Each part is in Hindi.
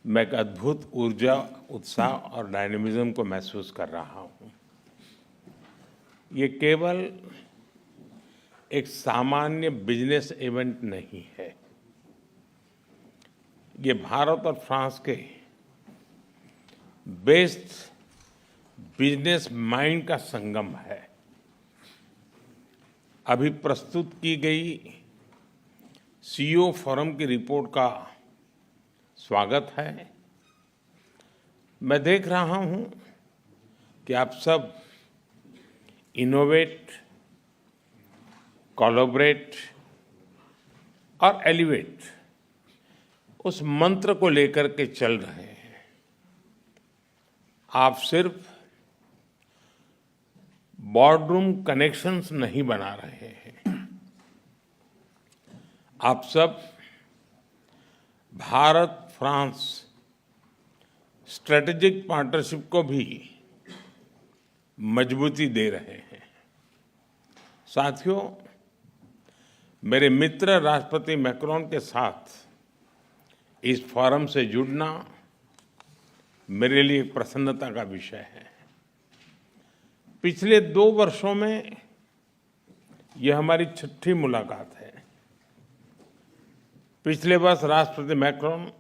मैं एक अद्भुत ऊर्जा, उत्साह और डायनेमिज्म को महसूस कर रहा हूँ। ये केवल एक सामान्य बिजनेस इवेंट नहीं है। ये भारत और फ्रांस के बेस्ट बिजनेस माइंड का संगम है। अभी प्रस्तुत की गई सीईओ फोरम की रिपोर्ट का स्वागत है। मैं देख रहा हूं कि आप सब इनोवेट, कोलैबोरेट और एलिवेट उस मंत्र को लेकर के चल रहे हैं। आप सिर्फ बोर्डरूम कनेक्शंस नहीं बना रहे हैं, आप सब भारत फ्रांस स्ट्रेटेजिक पार्टनरशिप को भी मजबूती दे रहे हैं। साथियों, मेरे मित्र राष्ट्रपति मैक्रोन के साथ इस फोरम से जुड़ना मेरे लिए प्रसन्नता का विषय है। पिछले 2 वर्षों में यह हमारी 6ठी मुलाकात है। पिछले वर्ष राष्ट्रपति मैक्रोन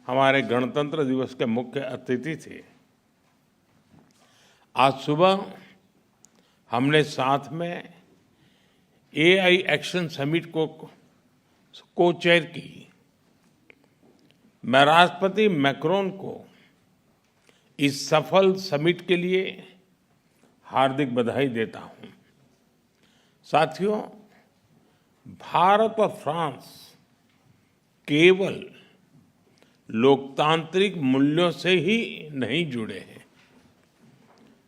हमारे गणतंत्र दिवस के मुख्य अतिथि थे। आज सुबह हमने साथ में एआई एक्शन समिट को चेयर की। मैं राष्ट्रपति मैक्रोन को इस सफल समिट के लिए हार्दिक बधाई देता हूं। साथियों, भारत और फ्रांस केवल लोकतांत्रिक मूल्यों से ही नहीं जुड़े हैं।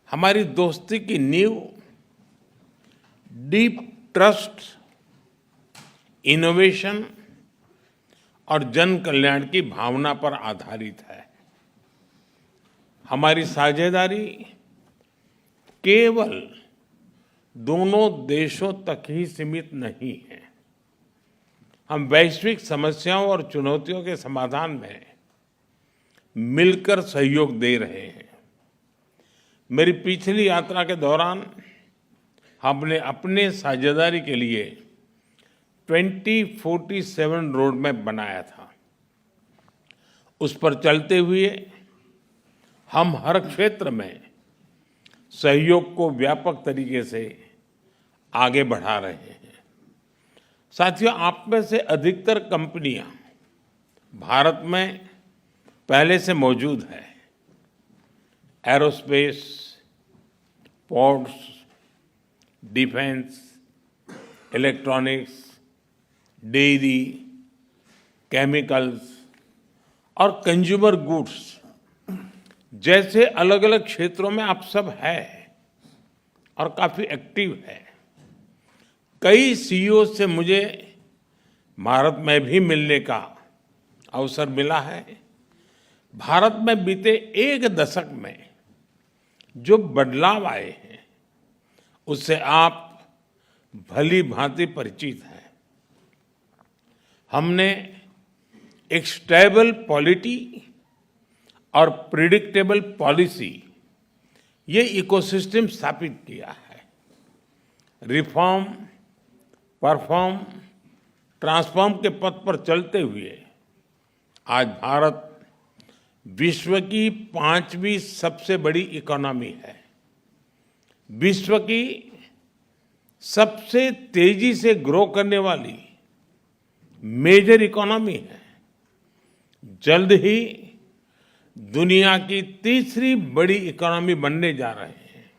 हमारी दोस्ती की नींव डीप ट्रस्ट, इनोवेशन और जन कल्याण की भावना पर आधारित है। हमारी साझेदारी केवल दोनों देशों तक ही सीमित नहीं है। हम वैश्विक समस्याओं और चुनौतियों के समाधान में मिलकर सहयोग दे रहे हैं। मेरी पिछली यात्रा के दौरान हमने अपने साझेदारी के लिए 2047 रोड मैप बनाया था। उस पर चलते हुए हम हर क्षेत्र में सहयोग को व्यापक तरीके से आगे बढ़ा रहे हैं। साथियों, आप में से अधिकतर कंपनियां भारत में पहले से मौजूद है। Aerospace, ports, defence, electronics, dairy, chemicals और कंज्यूमर गुड्स जैसे अलग अलग क्षेत्रों में आप सब हैं और काफी एक्टिव है। कई सीईओ से मुझे भारत में भी मिलने का अवसर मिला है। भारत में बीते 1 दशक में जो बदलाव आए हैं उससे आप भली भांति परिचित हैं। हमने एक स्टेबल पॉलिटी और प्रिडिक्टेबल पॉलिसी, ये इकोसिस्टम स्थापित किया है। रिफॉर्म, परफॉर्म, ट्रांसफॉर्म के पथ पर चलते हुए आज भारत विश्व की 5वीं सबसे बड़ी इकोनॉमी है। विश्व की सबसे तेजी से ग्रो करने वाली मेजर इकोनॉमी है। जल्द ही दुनिया की 3री बड़ी इकोनॉमी बनने जा रहे हैं।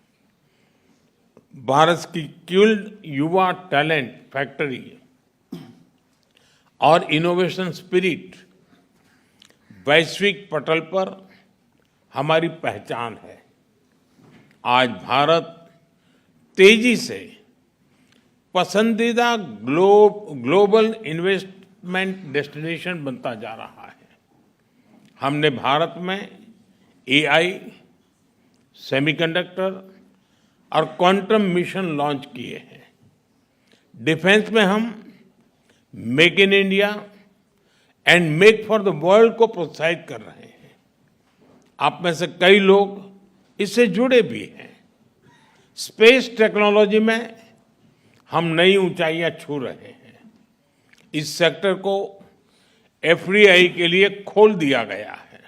भारत की कुल युवा टैलेंट फैक्ट्री और इनोवेशन स्पिरिट वैश्विक पटल पर हमारी पहचान है। आज भारत तेजी से पसंदीदा ग्लोबल इन्वेस्टमेंट डेस्टिनेशन बनता जा रहा है। हमने भारत में एआई, सेमीकंडक्टर और क्वांटम मिशन लॉन्च किए हैं। डिफेंस में हम make in India, and make for the world को प्रोत्साहित कर रहे हैं। आप में से कई लोग इससे जुड़े भी हैं। स्पेस टेक्नोलॉजी में हम नई ऊंचाइयां छू रहे हैं। इस सेक्टर को एफडीआई के लिए खोल दिया गया है।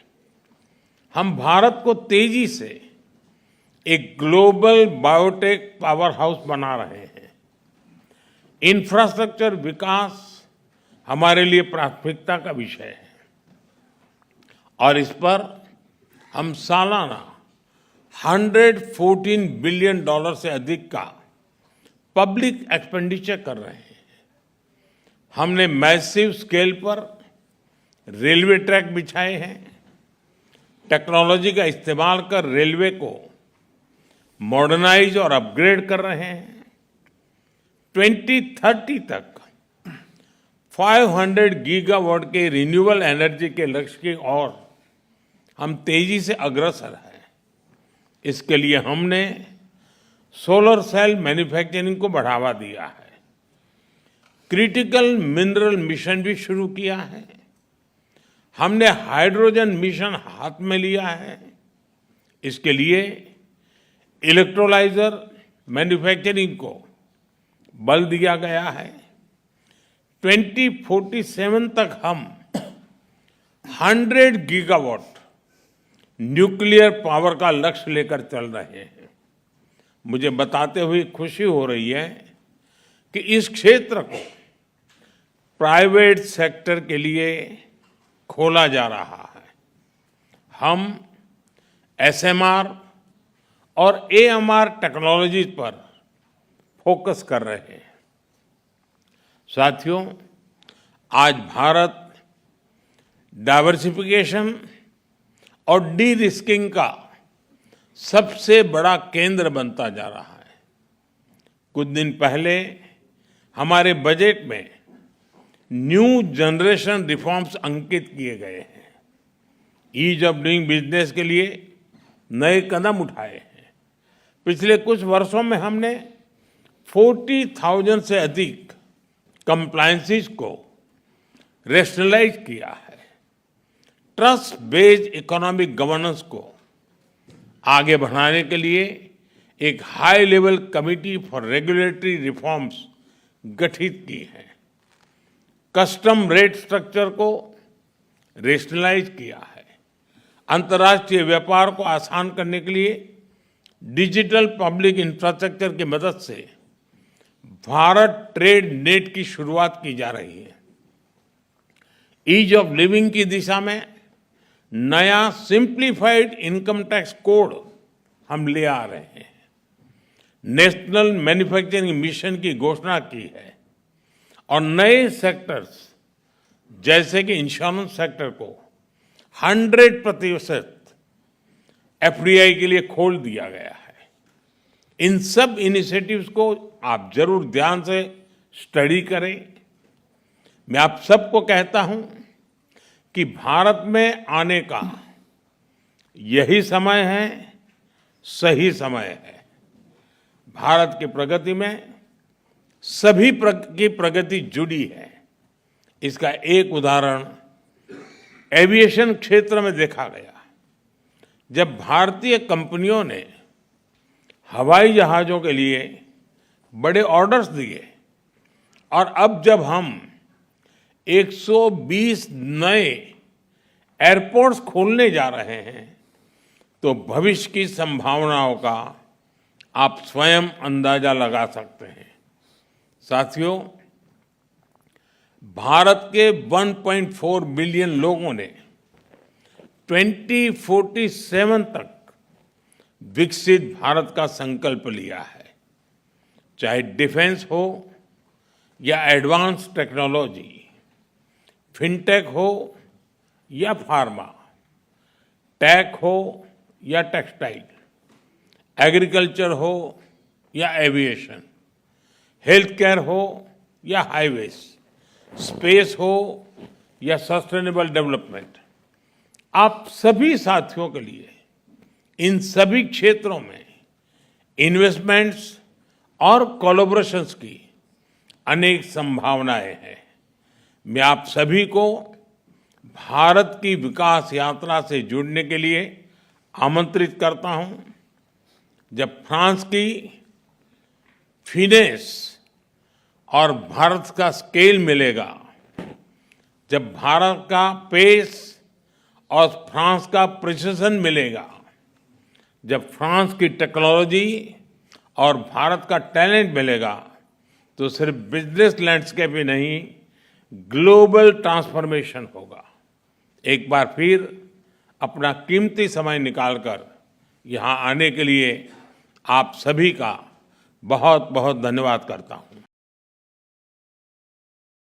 हम भारत को तेजी से एक ग्लोबल बायोटेक पावर हाउस बना रहे हैं। इंफ्रास्ट्रक्चर विकास हमारे लिए प्राथमिकता का विषय है और इस पर हम सालाना $114 बिलियन से अधिक का पब्लिक एक्सपेंडिचर कर रहे हैं। हमने मैसिव स्केल पर रेलवे ट्रैक बिछाए हैं। टेक्नोलॉजी का इस्तेमाल कर रेलवे को मॉडर्नाइज और अपग्रेड कर रहे हैं। 2030 तक 500 गीगावाट के रिन्यूएबल एनर्जी के लक्ष्य की ओर हम तेजी से अग्रसर हैं। इसके लिए हमने सोलर सेल मैन्युफैक्चरिंग को बढ़ावा दिया है। क्रिटिकल मिनरल मिशन भी शुरू किया है। हमने हाइड्रोजन मिशन हाथ में लिया है। इसके लिए इलेक्ट्रोलाइजर मैन्युफैक्चरिंग को बल दिया गया है। 2047 तक हम 100 गीगावाट न्यूक्लियर पावर का लक्ष्य लेकर चल रहे हैं। मुझे बताते हुए खुशी हो रही है कि इस क्षेत्र को प्राइवेट सेक्टर के लिए खोला जा रहा है। हम एसएमआर और एएमआर टेक्नोलॉजीज पर फोकस कर रहे हैं। साथियों, आज भारत डाइवर्सिफिकेशन और डी रिस्किंग का सबसे बड़ा केंद्र बनता जा रहा है। कुछ दिन पहले हमारे बजट में न्यू जनरेशन रिफॉर्म्स अंकित किए गए हैं। ईज ऑफ डूइंग बिजनेस के लिए नए कदम उठाए हैं। पिछले कुछ वर्षों में हमने 40,000 से अधिक कंप्लायंसेस को रेशनलाइज किया है। ट्रस्ट बेस्ड इकोनॉमिक गवर्नेंस को आगे बढ़ाने के लिए एक high level committee for regulatory reforms गठित की है। कस्टम रेट स्ट्रक्चर को रेशनलाइज किया है। अंतर्राष्ट्रीय व्यापार को आसान करने के लिए डिजिटल पब्लिक इंफ्रास्ट्रक्चर की मदद से भारत ट्रेड नेट की शुरुआत की जा रही है। ईज ऑफ लिविंग की दिशा में नया सिंप्लीफाइड इनकम टैक्स कोड हम ले आ रहे हैं। नेशनल मैन्युफैक्चरिंग मिशन की घोषणा की है और नए सेक्टर्स जैसे कि इंश्योरेंस सेक्टर को 100% एफडीआई के लिए खोल दिया गया है। इन सब इनिशिएटिव्स को आप जरूर ध्यान से स्टडी करें। मैं आप सबको कहता हूं कि भारत में आने का यही समय है, सही समय है। भारत की प्रगति में सभी की प्रगति जुड़ी है। इसका एक उदाहरण एविएशन क्षेत्र में देखा गया। जब भारतीय कंपनियों ने हवाई जहाजों के लिए बड़े ऑर्डर्स दिए और अब जब हम 120 नए एयरपोर्ट्स खोलने जा रहे हैं तो भविष्य की संभावनाओं का आप स्वयं अंदाजा लगा सकते हैं। साथियों, भारत के 1.4 बिलियन लोगों ने 2047 तक विकसित भारत का संकल्प लिया है। चाहे डिफेंस हो या एडवांस टेक्नोलॉजी, फिनटेक हो या फार्मा, टेक हो या टेक्सटाइल, एग्रीकल्चर हो या एविएशन, हेल्थ केयर हो या हाईवेज, स्पेस हो या सस्टेनेबल डेवलपमेंट, आप सभी साथियों के लिए इन सभी क्षेत्रों में इन्वेस्टमेंट्स और कोलैबोरेशंस की अनेक संभावनाएं हैं। मैं आप सभी को भारत की विकास यात्रा से जुड़ने के लिए आमंत्रित करता हूं। जब फ्रांस की फिनेस और भारत का स्केल मिलेगा, जब भारत का पेस और फ्रांस का प्रिसिजन मिलेगा, जब फ्रांस की टेक्नोलॉजी और भारत का टैलेंट मिलेगा, तो सिर्फ बिजनेस लैंडस्केप ही नहीं, ग्लोबल ट्रांसफॉर्मेशन होगा। एक बार फिर अपना कीमती समय निकालकर यहाँ आने के लिए आप सभी का बहुत बहुत धन्यवाद करता हूँ।